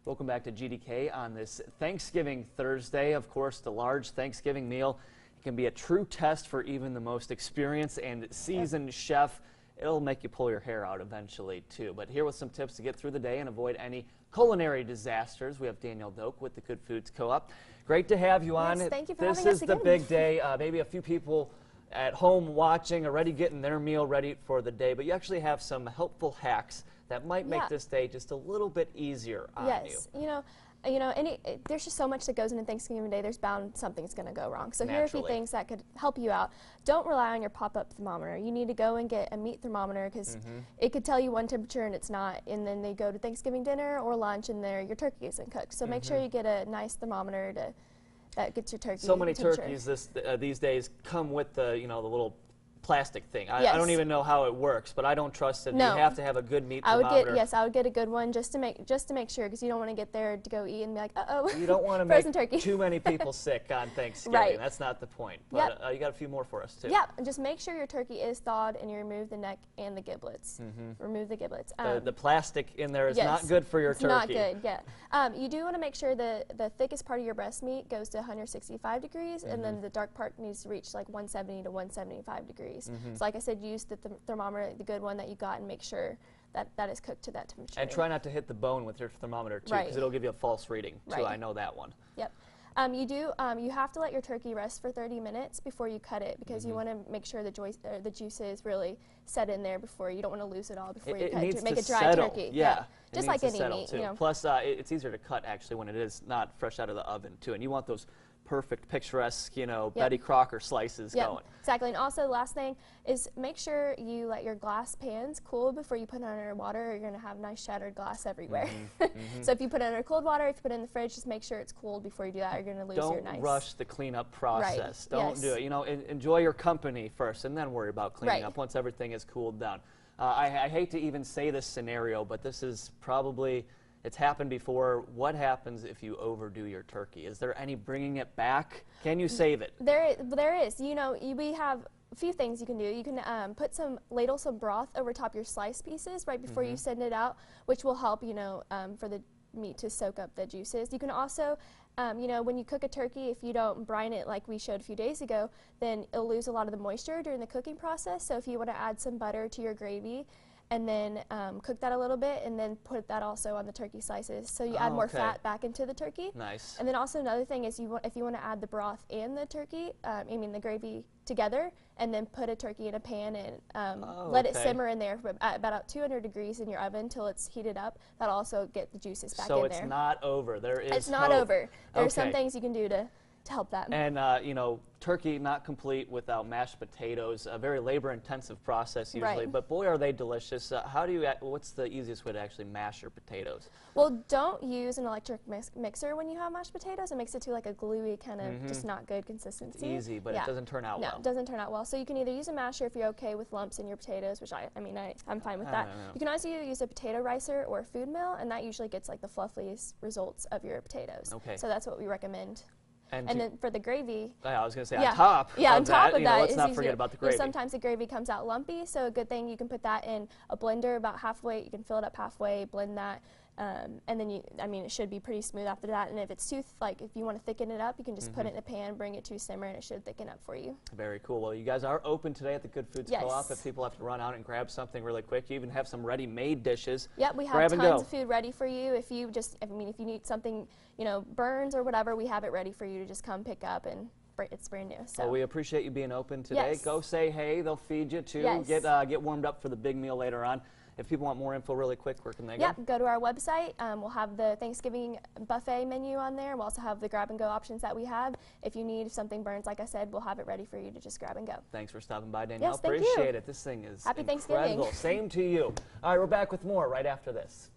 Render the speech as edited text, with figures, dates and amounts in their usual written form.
Welcome back to GDK on this Thanksgiving Thursday. Of course, the large Thanksgiving meal can be a true test for even the most experienced and seasoned chef. It'll make you pull your hair out eventually, too. But here with some tips to get through the day and avoid any culinary disasters, we have Danielle Doak with the Good Foods Co-op. Great to have you on. Yes, thank you for having us This is again. the big day. Maybe a few people at home watching, already getting their meal ready for the day, but you actually have some helpful hacks that might make this day just a little bit easier on you. Yes, there's just so much that goes into Thanksgiving Day. There's bound something's going to go wrong. So here are a few things that could help you out. Don't rely on your pop-up thermometer. You need to go and get a meat thermometer because it could tell you one temperature and it's not. And then they go to Thanksgiving dinner or lunch and your turkey isn't cooked. So make sure you get a nice thermometer that gets your turkey. So many turkeys these days come with the the little plastic thing. I don't even know how it works, but I don't trust it. No. You have to have a good meat thermometer. I would get a good one just to make sure, because you don't want to get there to go eat and be like, uh-oh. You don't want to make too many people sick on Thanksgiving. Right. That's not the point. But you got a few more for us too. Yeah, and just make sure your turkey is thawed and you remove the neck and the giblets. Remove the giblets. The plastic in there is not good for your turkey. Not good. Yeah. You do want to make sure the thickest part of your breast meat goes to 165 degrees, and then the dark part needs to reach like 170 to 175 degrees. So like I said, use the thermometer, the good one that you got, and make sure that is cooked to that temperature. And try not to hit the bone with your thermometer too, because it'll give you a false reading too. I know that one. Yep. You have to let your turkey rest for 30 minutes before you cut it, because you want to make sure the juices really set in there before. You don't want to lose it all before you cut it to make a dry turkey. Yeah. Just like any meat. Plus, it's easier to cut actually when it is not fresh out of the oven too, and you want those perfect, picturesque, Betty Crocker slices going. Exactly. And also, the last thing is make sure you let your glass pans cool before you put it under water, or you're going to have nice shattered glass everywhere. So if you put it under cold water, if you put it in the fridge, just make sure it's cooled before you do that, or you're going to lose your nice. Don't rush the cleanup process. Don't do it. Enjoy your company first, and then worry about cleaning up once everything is cooled down. I hate to even say this scenario, but this is probably... It's happened before. What happens if you overdo your turkey? Is there any bringing it back? Can you save it? There is. We have a few things you can do. You can ladle some broth over top your sliced pieces right before you send it out, which will help, for the meat to soak up the juices. You can also, when you cook a turkey, if you don't brine it like we showed a few days ago, then it'll lose a lot of the moisture during the cooking process. So if you want to add some butter to your gravy, and then cook that a little bit, and then put that also on the turkey slices. So you add more fat back into the turkey. Nice. And then also another thing is if you want to add the broth and the turkey, the gravy together, and then put a turkey in a pan and let it simmer in there for about 200 degrees in your oven until it's heated up. That'll also get the juices back in there. So it's not over. There is It's not over. There are some things you can do to help that. And, turkey not complete without mashed potatoes. A very labor-intensive process usually, but boy, are they delicious. What's the easiest way to actually mash your potatoes? Well, don't use an electric mixer when you have mashed potatoes. It makes it to like a gluey kind of just not good consistency. It's easy, but it doesn't turn out well. No, it doesn't turn out well. So you can either use a masher if you're okay with lumps in your potatoes, which I'm fine with that. You can also use a potato ricer or a food mill, and that usually gets like the fluffiest results of your potatoes. Okay. So that's what we recommend. And then for the gravy, I was going to say on top of that, let's not forget about the gravy. Sometimes the gravy comes out lumpy, so a good thing, you can put that in a blender about halfway. You can fill it up halfway, blend that, and then it should be pretty smooth after that. And if it's if you want to thicken it up, you can just put it in a pan, bring it to a simmer, and it should thicken up for you. Very cool. Well, you guys are open today at the Good Foods Co-op. If people have to run out and grab something really quick, you even have some ready-made dishes. Yep, we have tons of food ready for you. If you need something, burns or whatever, we have it ready for you to just come pick up, and it's brand new. So. Well, we appreciate you being open today. Go say hey. They'll feed you too. Get warmed up for the big meal later on. If people want more info really quick, where can they go? Yep, go to our website. We'll have the Thanksgiving buffet menu on there. We'll also have the grab-and-go options that we have. If you need something burns, like I said, we'll have it ready for you to just grab and go. Thanks for stopping by, Danielle. Yes, thank Appreciate you. it. This thing is Happy incredible. Thanksgiving. Same to you. All right, we're back with more right after this.